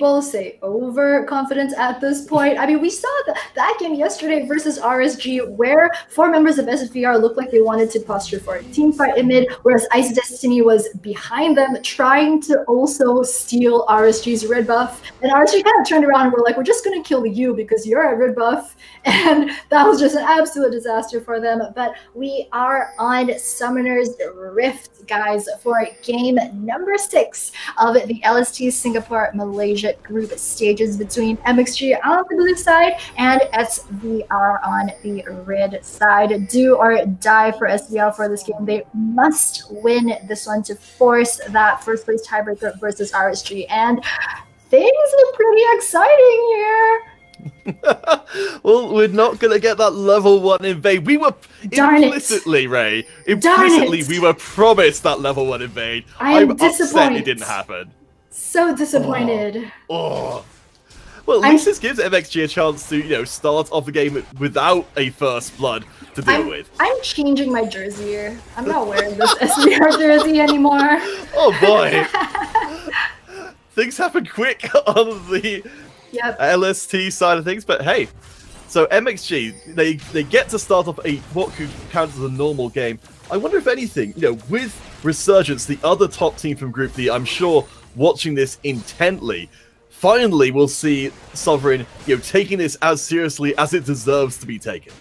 people say overconfidence at this point. I mean, we saw that game yesterday versus RSG where 4 members of SVR looked like they wanted to posture for a team fight in mid, whereas Ice Destiny was behind them trying to also steal RSG's red buff. And RSG kind of turned around and were like, we're just going to kill you because you're at red buff. And that was just an absolute disaster for them. But we are on Summoner's Rift, guys, for game number 6 of the LST Singapore Malaysia group stages between MXG on the blue side and SVR on the red side. Do or die for SVR for this game. They must win this one to force that first place tiebreaker versus RSG. And things are pretty exciting here. Well, we're not going to get that level 1 invade. We were implicitly, Ray, we were promised that level 1 invade. I'm upset it didn't happen. So disappointed. Well, at least this gives MXG a chance to, start off the game without a first blood to deal with. I'm changing my jersey here. I'm not wearing this SVR jersey anymore. Oh boy. Things happen quick on the LST side of things, but hey, so MXG, they get to start off what could count as a normal game. I wonder if anything, with Resurgence, the other top team from Group D, I'm sure watching this intently, finally we'll see Sovereign, taking this as seriously as it deserves to be taken.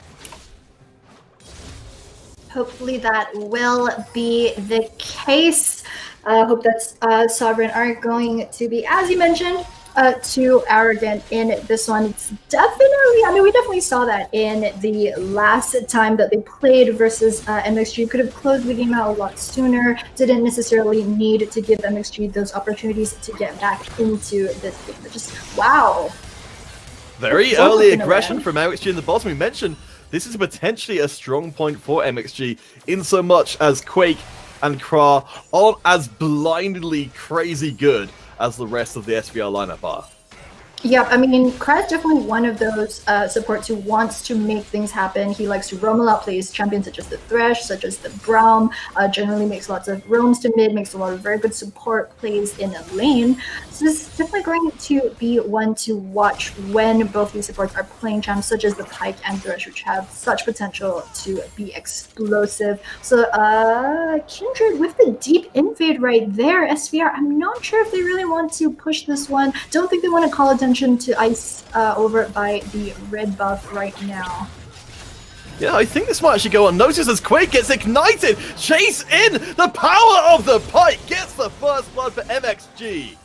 Hopefully that will be the case. I hope that Sovereign aren't going to be, as you mentioned, too arrogant in this one. It's definitely, we definitely saw that in the last time that they played versus MXG. Could have closed the game out a lot sooner. Didn't necessarily need to give MXG those opportunities to get back into this game. But just, wow. Very early aggression from MXG in the bottom. We mentioned this is potentially a strong point for MXG in so much as Quake and Kra aren't as blindly crazy good as the rest of the SVR lineup are. Yeah, Kra is definitely one of those supports who wants to make things happen. He likes to roam a lot, plays champions such as the Thresh, such as the Braum, generally makes lots of roams to mid, makes a lot of very good support plays in a lane. So this is definitely going to be one to watch when both these supports are playing champs, such as the Pyke and Thresh, which have such potential to be explosive. So Kindred with the deep invade right there, SVR, I'm not sure if they really want to push this one. Don't think they want to call attention to Ice over by the red buff right now. Yeah, I think this might actually go unnoticed as Quake gets ignited. Chase in! The power of the Pyke gets the first blood for MXG.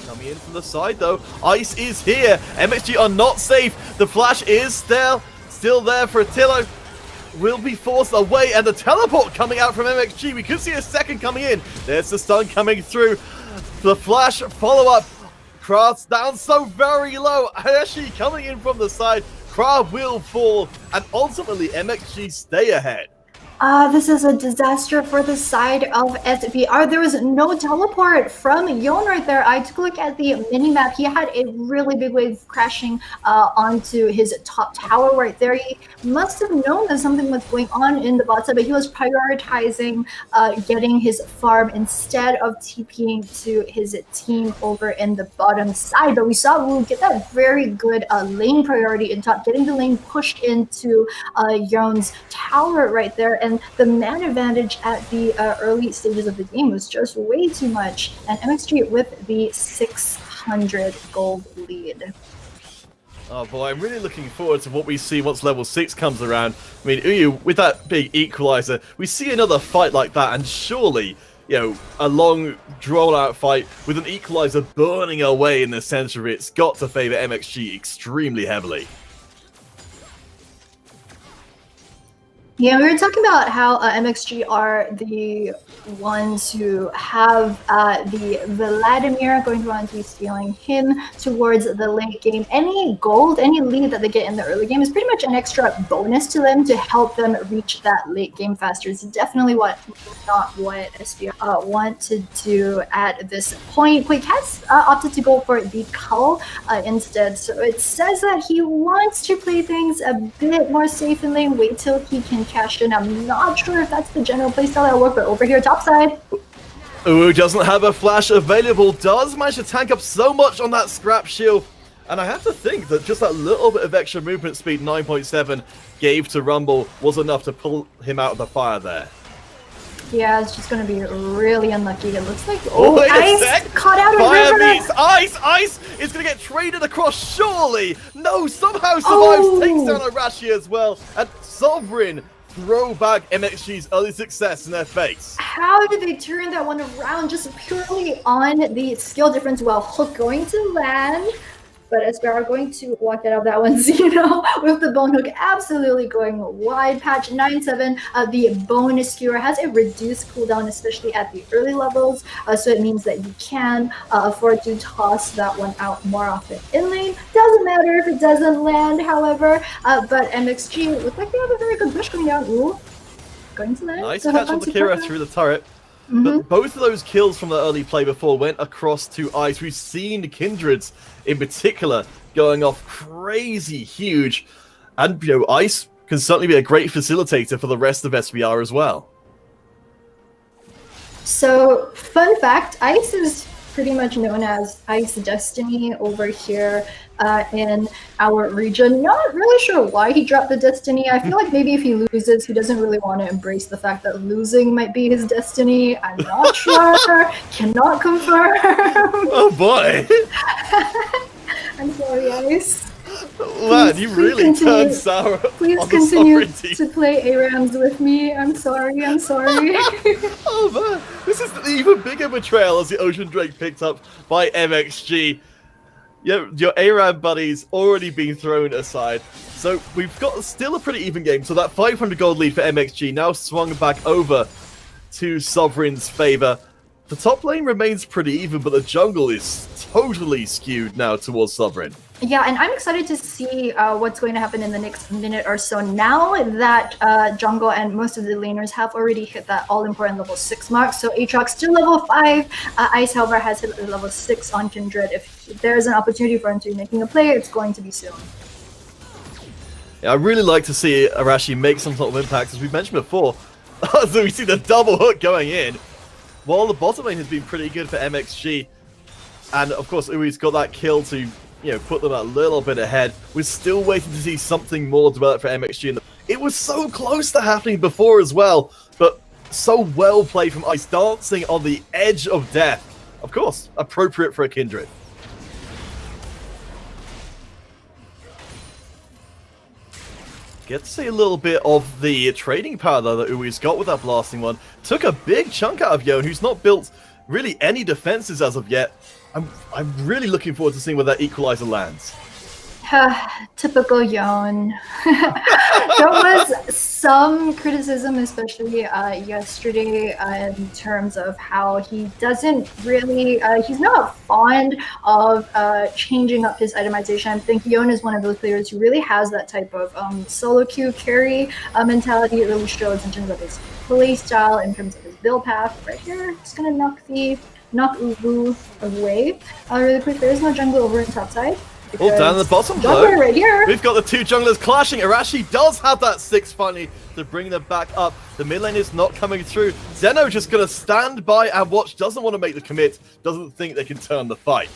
Coming in from the side though, Ice is here. MXG are not safe. The flash is still there for Attilo. Will be forced away, and the teleport coming out from MXG. We could see a second coming in. There's the stun coming through. The flash follow-up. Kra's down so very low. Hershey coming in from the side. Kra will fall, and ultimately MXG stay ahead. This is a disaster for the side of SVR. There was no teleport from Yon right there. I took a look at the minimap. He had a really big wave crashing onto his top tower right there. He must have known that something was going on in the bot side, but he was prioritizing getting his farm instead of TPing to his team over in the bottom side. But we saw Wu get that very good lane priority in top, getting the lane pushed into Yon's tower right there. And the man advantage at the early stages of the game was just way too much. And MXG with the 600 gold lead. Oh boy, I'm really looking forward to what we see once level 6 comes around. Uyu, with that big equalizer, we see another fight like that, and surely, a long, drawn-out fight with an equalizer burning away in the center of it's got to favor MXG extremely heavily. Yeah, we were talking about how MXG are the ones who have the Vladimir going around to be stealing him towards the late game. Any gold, any lead that they get in the early game is pretty much an extra bonus to them to help them reach that late game faster. It's definitely not what SVR want to do at this point. Quake has opted to go for the Cull instead, so it says that he wants to play things a bit more safe in lane, wait till he can cash in. I'm not sure if that's the general playstyle that'll work, but over here topside. Ooh, doesn't have a flash available, does manage to tank up so much on that scrap shield. And I have to think that just that little bit of extra movement speed 9.7 gave to Rumble was enough to pull him out of the fire there. Yeah, it's just going to be really unlucky. It looks like Wait Ice a sec. caught out of Fire river. meets Ice. Ice is going to get traded across, surely. No, somehow survives, takes down Arashi as well. And Sovereign throw back MXG's early success in their face. How did they turn that one around just purely on the skill difference while Hook going to land? But SVR going to walk out of that one, Xeno, with the bone hook absolutely going wide. Patch 9.7, the bone skewer has a reduced cooldown, especially at the early levels. So it means that you can afford to toss that one out more often in lane. Doesn't matter if it doesn't land, however. But MXG look like they have a very good push going down. Ooh, going to land. Nice So catch on the Kira through the turret. But both of those kills from the early play before went across to Ice. We've seen Kindred's in particular going off crazy huge. And, you know, Ice can certainly be a great facilitator for the rest of SVR as well. So, fun fact, Ice is pretty much known as Ice Destiny over here in our region. Not really sure why he dropped the Destiny. I feel like maybe if he loses, he doesn't really want to embrace the fact that losing might be his destiny. I'm not sure. Cannot confirm. Oh boy. I'm sorry, Ice. Man, you really turned sour. Please on continue the to play ARAMs with me. I'm sorry. I'm sorry. Oh man, this is an even bigger betrayal as the Ocean Drake picked up by MXG. Yeah, your ARAM buddies already been thrown aside. So we've got still a pretty even game. So that 500 gold lead for MXG now swung back over to Sovereign's favor. The top lane remains pretty even, but the jungle is totally skewed now towards Sovereign. Yeah, and I'm excited to see what's going to happen in the next minute or so now that jungle and most of the laners have already hit that all-important level 6 mark. So Aatrox still level 5. Ice, however, has hit level 6 on Kindred. If there's an opportunity for him to be making a play, it's going to be soon. Yeah, I really like to see Arashi make some sort of impact, as we mentioned before. So we see the double hook going in, while the bottom lane has been pretty good for MXG. And of course, Ui's got that kill to, you know, put them a little bit ahead. We're still waiting to see something more developed for MXG. It was so close to happening before as well, but so well played from Ice, dancing on the edge of death. Of course, appropriate for a Kindred. Get to see a little bit of the trading power though that Ui's got with that blasting one. Took a big chunk out of Yon, who's not built really any defenses as of yet. I'm really looking forward to seeing where that equalizer lands. Typical Yon. There was some criticism, especially yesterday, in terms of how he doesn't really, he's not fond of changing up his itemization. I think Yon is one of those players who really has that type of solo queue carry mentality. It really shows in terms of his play style, in terms of his build path. Right here, just gonna knock Uwu away. Really quick, there is no jungle over in top side. All down the bottom though. Right here. We've got the two junglers clashing. Arashi does have that 6 finally to bring them back up. The mid lane is not coming through. Zeno just going to stand by and watch. Doesn't want to make the commit. Doesn't think they can turn the fight.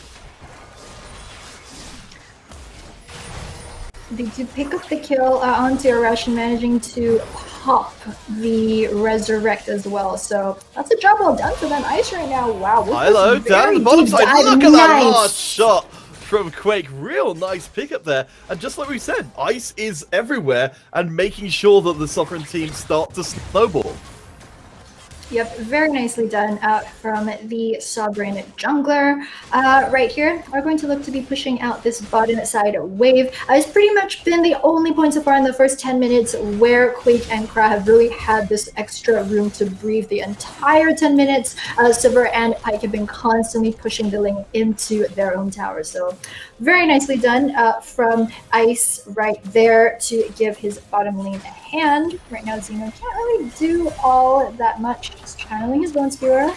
They do pick up the kill onto Arashi, managing to pop the resurrect as well. So that's a job well done for them. Ice right now. Wow. Hello, down the bottom side. Look at that hard shot from Quake. Real nice pickup there. And just like we said, Ice is everywhere and making sure that the Sovereign team start to snowball. Yep, very nicely done from the Sovereign jungler. Right here, are going to look to be pushing out this bottom side wave. It's pretty much been the only point so far in the first 10 minutes where Quake and Kra have really had this extra room to breathe the entire 10 minutes. Silver and Pike have been constantly pushing the lane into their own tower. So very nicely done from Ice right there to give his bottom lane a hand. Right now, Xeno can't really do all that much. Just channeling his Bone Skewer.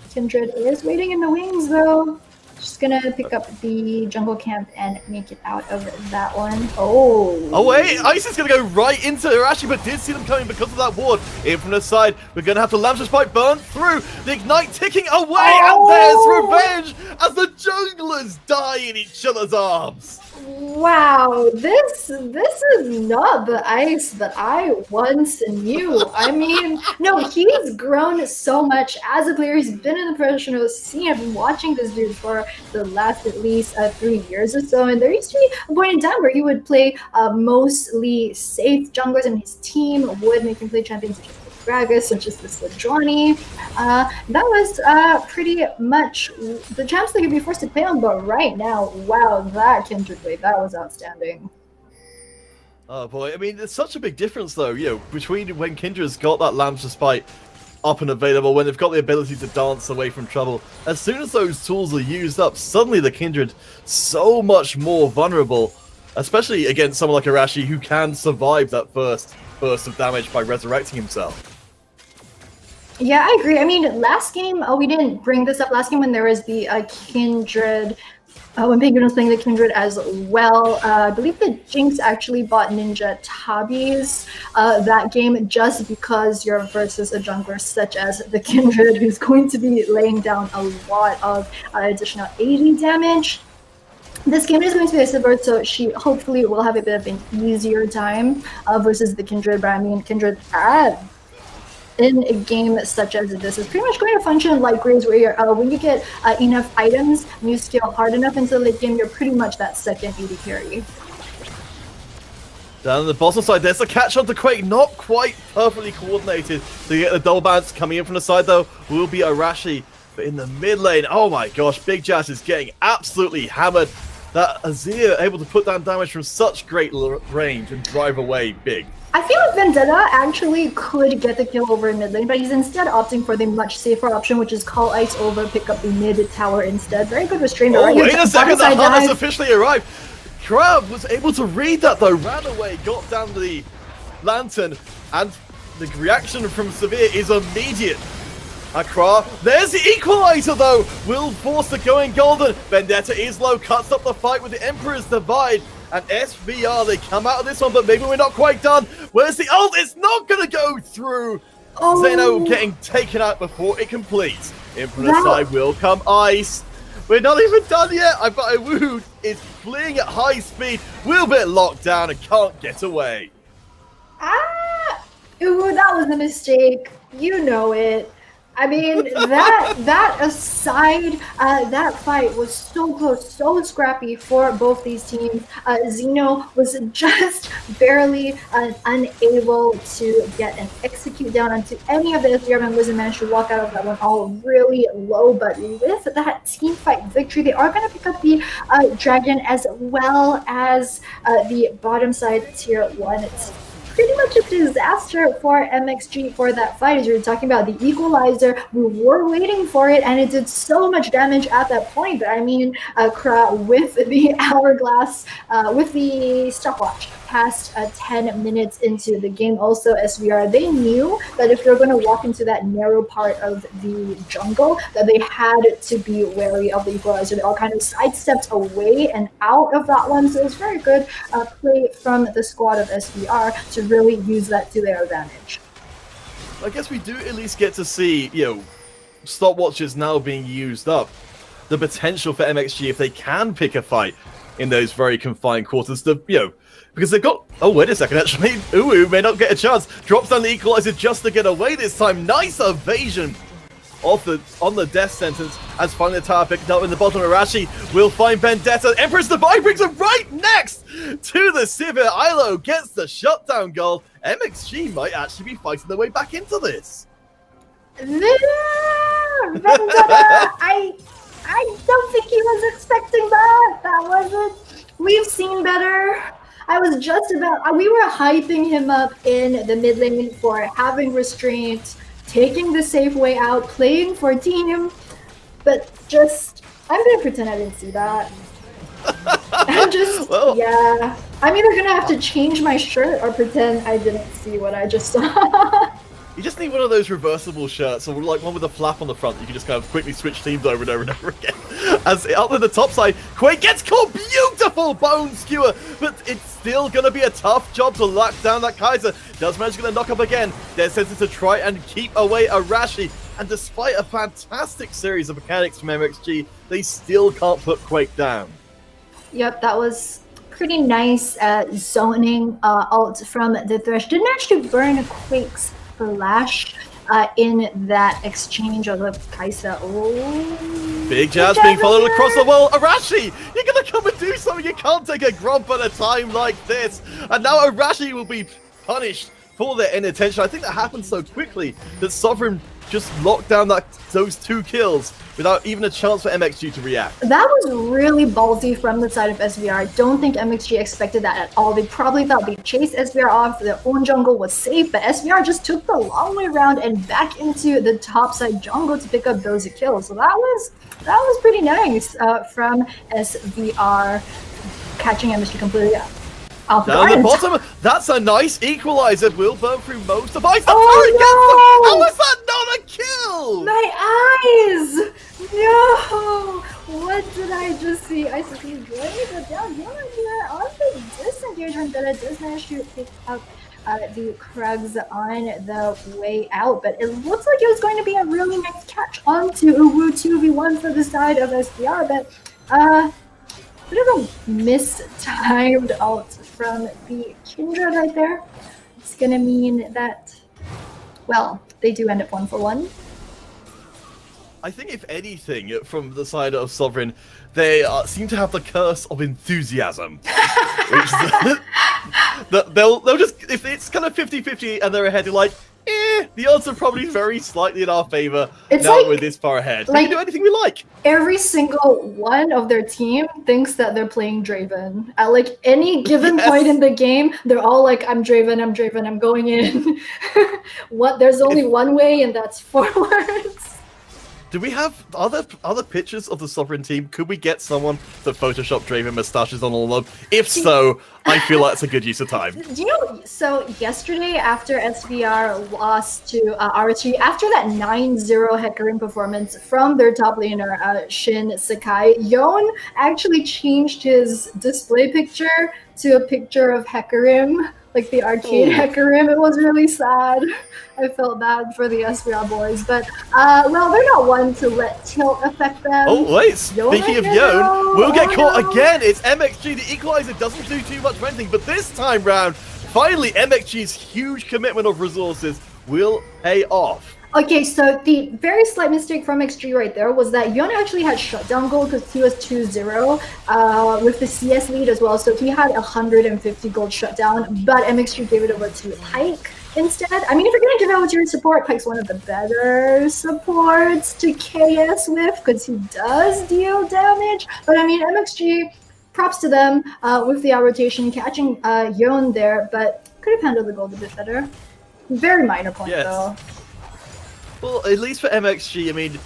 Kindred is waiting in the wings, though. Just gonna pick up the jungle camp and make it out of that one. Oh wait, Ice is gonna go right into Arashi, but did see them coming because of that ward. In from the side, we're gonna have to Lamb Spike burn through. The Ignite ticking away, and there's revenge as the junglers die in each other's arms. Wow, this is not the Ice that I once knew. I mean, no, he's grown so much as a player. He's been in the professional scene. I've been watching this dude for the last at least 3 years or so, and there used to be a point in time where he would play mostly safe junglers, and his team would make him play champions such as the Gragas, such as the Sejuani. That was pretty much the champs they could be forced to play on, but right now, wow, that Kindred play, that was outstanding. Oh boy, I mean, there's such a big difference though, you know, between when Kindred's got that Lamb Spike up and available, when they've got the ability to dance away from trouble. As soon as those tools are used up, suddenly the Kindred so much more vulnerable, especially against someone like Arashi who can survive that first burst of damage by resurrecting himself. Yeah, I agree. I mean, last game, we didn't bring this up last game when there was the Kindred, when Penguin was playing the Kindred as well. I believe the Jinx actually bought Ninja Tabis that game just because you're versus a jungler such as the Kindred, who's going to be laying down a lot of additional AD damage. This game is going to be a Silver, so she hopefully will have a bit of an easier time versus the Kindred. But I mean, Kindred in a game such as this is pretty much going to function like Graves, where you're, when you get enough items and you scale hard enough into the late game, you're pretty much that second AD carry. Down on the bottom side, there's a catch on the Quake, not quite perfectly coordinated to get the double bounce. Coming in from the side though will be Arashi, but in the mid lane, oh my gosh, Big Jazz is getting absolutely hammered. That Azir able to put down damage from such great range and drive away Big. I feel like Vendetta actually could get the kill over in mid lane, but he's instead opting for the much safer option, which is call Ice over, pick up the mid tower instead. Very good restraint. Oh, wait a second, the hunt has officially arrived. Crab was able to read that though, ran away, got down to the lantern, and the reaction from Severe is immediate. Akra, there's the equalizer though, will force the going golden. Vendetta is low, cuts up the fight with the Emperor's Divide. And SVR, they come out of this one, but maybe we're not quite done. Where's the ult? It's not going to go through. Oh. Zeno getting taken out before it completes. In from the side will come Ice. We're not even done yet. I've got a Wood is fleeing at high speed. Will be locked down and can't get away. Ooh, that was a mistake. You know it. I mean, that aside, that fight was so close, so scrappy for both these teams. Zeno was just barely unable to get an execute down onto any of the SVR members and managed to walk out of that one all really low. But with that team fight victory, they are going to pick up the Dragon as well as the bottom side tier 1. It's pretty much a disaster for MXG for that fight. As you were talking about the equalizer, we were waiting for it and it did so much damage at that point. But I mean, Kra with the hourglass, with the stopwatch past 10 minutes into the game. Also, SVR, they knew that if they're going to walk into that narrow part of the jungle, that they had to be wary of the equalizer. They all kind of sidestepped away and out of that one. So it's very good play from the squad of SVR to really use that to their advantage. I guess we do at least get to see, you know, stopwatches now being used up. The potential for MXG, if they can pick a fight in those very confined quarters, to, you know, because they've got, oh wait a second, actually, Uwu may not get a chance, drops down the equalizer just to get away this time. Nice evasion off on the death sentence as finally the tower picked up in the bottom. Arashi will find Vendetta. Emperor's Divide brings him right next to the Sivir. Ilo gets the shutdown goal. MXG might actually be fighting their way back into this. Vendetta, I don't think he was expecting that. That wasn't, we've seen better. I was just about, we were hyping him up in the mid lane for having restraint, taking the safe way out, playing for team, but just, I'm gonna pretend I didn't see that. I'm just, well, yeah. I'm either gonna have to change my shirt or pretend I didn't see what I just saw. You just need one of those reversible shirts, or like one with a flap on the front. You can just kind of quickly switch teams over and over and over again. As up in the top side, Quake gets caught. Beautiful bone skewer, but it's still going to be a tough job to lock down that Kaiser. Does manage to knock up again. They're sentenced to try and keep away Arashi. And despite a fantastic series of mechanics from MXG, they still can't put Quake down. Yep, that was pretty nice zoning ult from the Thresh. Didn't actually burn Quake's flash in that exchange of the Kai'Sa. Oh, Big Jazz being followed across the wall. Arashi, you're going to come and do something. You can't take a grump at a time like this. And now Arashi will be punished for their inattention. I think that happened so quickly that Sovereign just locked down those 2 kills without even a chance for MXG to react. That was really ballsy from the side of SVR. I don't think MXG expected that at all. They probably thought they'd chase SVR off, their own jungle was safe, but SVR just took the long way around and back into the top side jungle to pick up those kills. So that was pretty nice from SVR, catching MXG completely off down the bottom, that's a nice equalizer. Will burn through most of ice. How is that not a kill? My eyes! No! What did I just see? I see great, but down here on the disengagement that it does manage to pick up the Krugs on the way out, but it looks like it was going to be a really nice catch onto Uwu 2v1 for the side of SVR, but bit of a mistimed ult from the Kindred right there. It's gonna mean that, well, they do end up 1-for-1. I think if anything, from the side of Sovereign, they seem to have the curse of enthusiasm. Which they'll just, if it's kind of 50-50 and they're ahead, they're like, the odds are probably very slightly in our favor now that we're this far ahead. We can do anything we like. Every single one of their team thinks that they're playing Draven. At like any given point in the game, they're all like, I'm Draven, I'm going in. There's only one way, and that's forwards. Do we have other pictures of the Sovereign team? Could we get someone to Photoshop Draven moustaches on all of them? If so, I feel like it's a good use of time. Do you know, so yesterday after SVR lost to RT, after that 9-0 Hecarim performance from their top laner, Shin Sakai, Yon actually changed his display picture to a picture of Hecarim, like the arcade Hecarim. It was really sad. I felt bad for the SVR boys, but well, they're not one to let tilt affect them. Oh wait, speaking of Yon, we'll get caught again. It's MXG. The equalizer doesn't do too much of anything, but this time round, finally MXG's huge commitment of resources will pay off. Okay, so the very slight mistake from XG right there was that Yon actually had shutdown gold because he was 2-0 with the CS lead as well, so he had 150 gold shutdown, but MXG gave it over to Pike instead. I mean, if you're going to give out to your support, Pike's one of the better supports to KS with because he does deal damage, but I mean, MXG, props to them with the rotation, catching Yon there, but could have handled the gold a bit better. Very minor point though. Well, at least for MXG, I mean,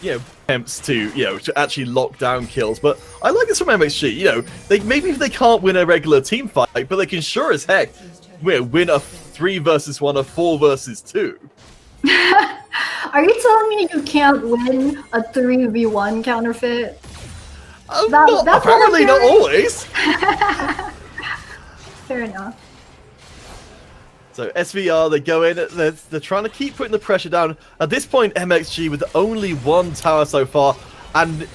attempts to, to actually lock down kills. But I like this from MXG. Maybe they can't win a regular team fight, but they can sure as heck win a 3 versus 1, a 4 versus 2. Are you telling me you can't win a 3v1 counterfeit? Apparently not always. Fair enough. So SVR, they go in, they're trying to keep putting the pressure down. At this point, MXG with only 1 tower so far, and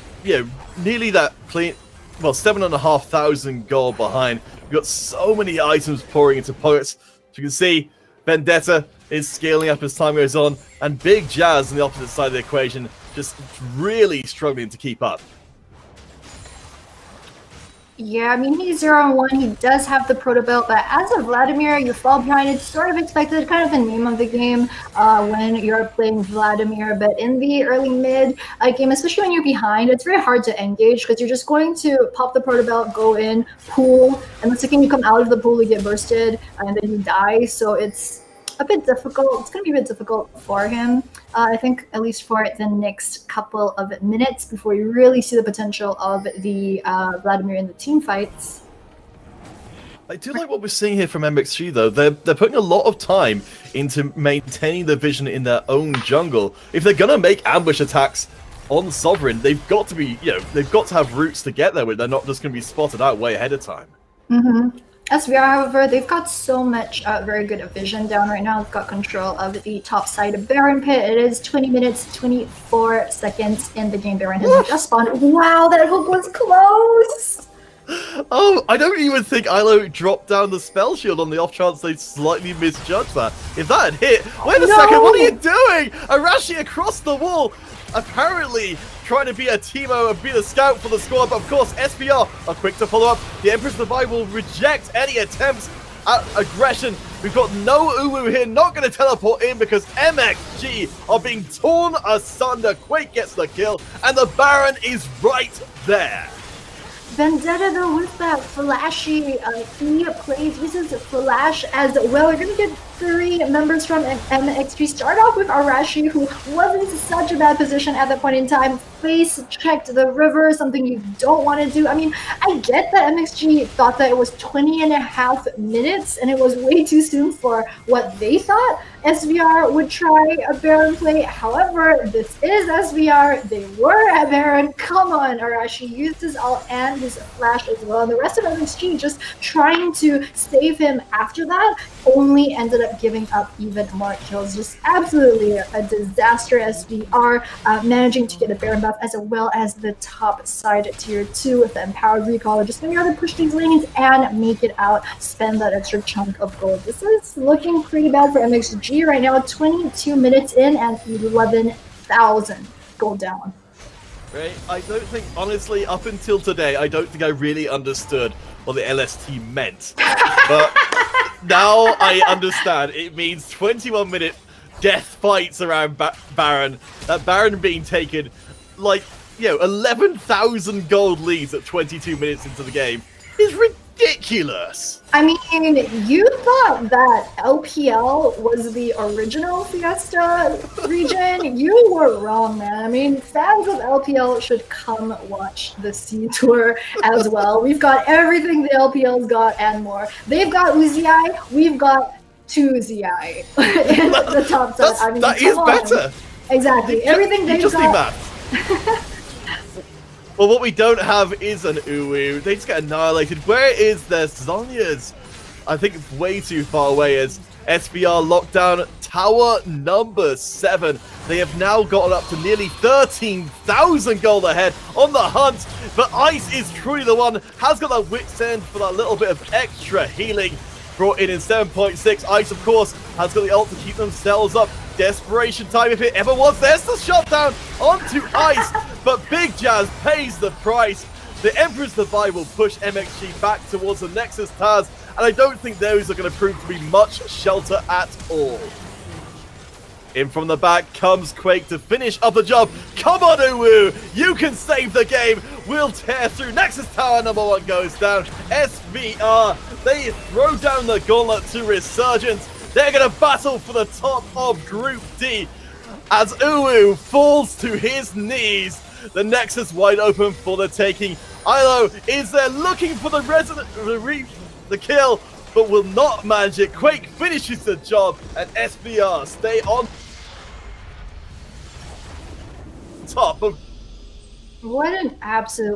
nearly that 7,500 gold behind. We've got so many items pouring into pockets. As you can see, Vendetta is scaling up as time goes on, and Big Jazz on the opposite side of the equation just really struggling to keep up. Yeah, I mean, he's 0-1. He does have the proto belt, but as a Vladimir, you fall behind. It's sort of expected, kind of the name of the game when you're playing Vladimir. But in the early mid game, especially when you're behind, it's very hard to engage because you're just going to pop the proto belt, go in, pool, and the second you come out of the pool, you get bursted, and then you die. So it's a bit difficult. It's going to be a bit difficult for him, I think, at least for the next couple of minutes before you really see the potential of the Vladimir in the team fights. I do like what we're seeing here from MXG though. They're putting a lot of time into maintaining the vision in their own jungle. If they're gonna make ambush attacks on Sovereign, they've got to be, they've got to have routes to get there where they're not just gonna be spotted out way ahead of time. SVR, however, they've got so much very good vision down right now. They've got control of the top side of Baron Pit. It is 20 minutes, 24 seconds in the game. Baron has just spawned. Wow, that hook was close! Oh, I don't even think ILO dropped down the spell shield on the off chance they slightly misjudged that. If that had hit, wait a second, what are you doing? Arashi across the wall, apparently trying to be a Teemo and be the scout for the squad, but of course SVR are quick to follow up. The Empress Divide will reject any attempts at aggression. We've got no Uwu here, not going to teleport in because MXG are being torn asunder. Quake gets the kill, and the Baron is right there. Vendetta though with that flashy, he uses flash as well. We're gonna get 3 members from MXG. Start off with Arashi, who wasn't in such a bad position at that point in time. Face checked the river, something you don't want to do. I mean, I get that MXG thought that it was 20.5 minutes and it was way too soon for what they thought SVR would try a Baron play. However, this is SVR. They were at Baron. Come on, Arashi used his ult and his flash as well. And the rest of MXG just trying to save him after that only ended up giving up even more kills. Just absolutely a disaster. SVR managing to get a Baron buff as well as the top side tier 2 with the empowered recall. Just going to push these lanes and make it out, spend that extra chunk of gold. This is looking pretty bad for MXG right now. 22 minutes in and 11,000 gold down. Right? I don't think, honestly, up until today, I don't think I really understood what the LST meant. But now I understand. It means 21-minute death fights around Baron. That Baron being taken, like, 11,000 gold leads at 22 minutes into the game is ridiculous. I mean, you thought that LPL was the original Fiesta region. You were wrong, man. I mean, fans of LPL should come watch the C Tour as well. We've got everything the LPL's got and more. They've got Uzi, we've got 2 Uzi in the top side. I mean, that is better. Exactly. Everything they've got. Well, what we don't have is an Uwu. They just get annihilated. Where is their Zhonya's? I think it's way too far away as SVR lockdown tower number 7. They have now gotten up to nearly 13,000 gold ahead on the hunt. But Ice is truly the one, has got that wit's end for that little bit of extra healing. Brought in 7.6. Ice, of course, has got the ult to keep themselves up. Desperation time if it ever was. There's the shutdown onto Ice, but Big Jazz pays the price. The Emperor's Divide will push MXG back towards the Nexus Towers, and I don't think those are going to prove to be much shelter at all. In from the back comes Quake to finish up the job. Come on, Uwu! You can save the game! We'll tear through. Nexus Tower number 1 goes down. SVR, they throw down the gauntlet to Resurgence. They're going to battle for the top of Group D as Uwu falls to his knees. The Nexus wide open for the taking. ILO is there looking for the kill, but will not manage it. Quake finishes the job, and SVR stay on top of... What an absolute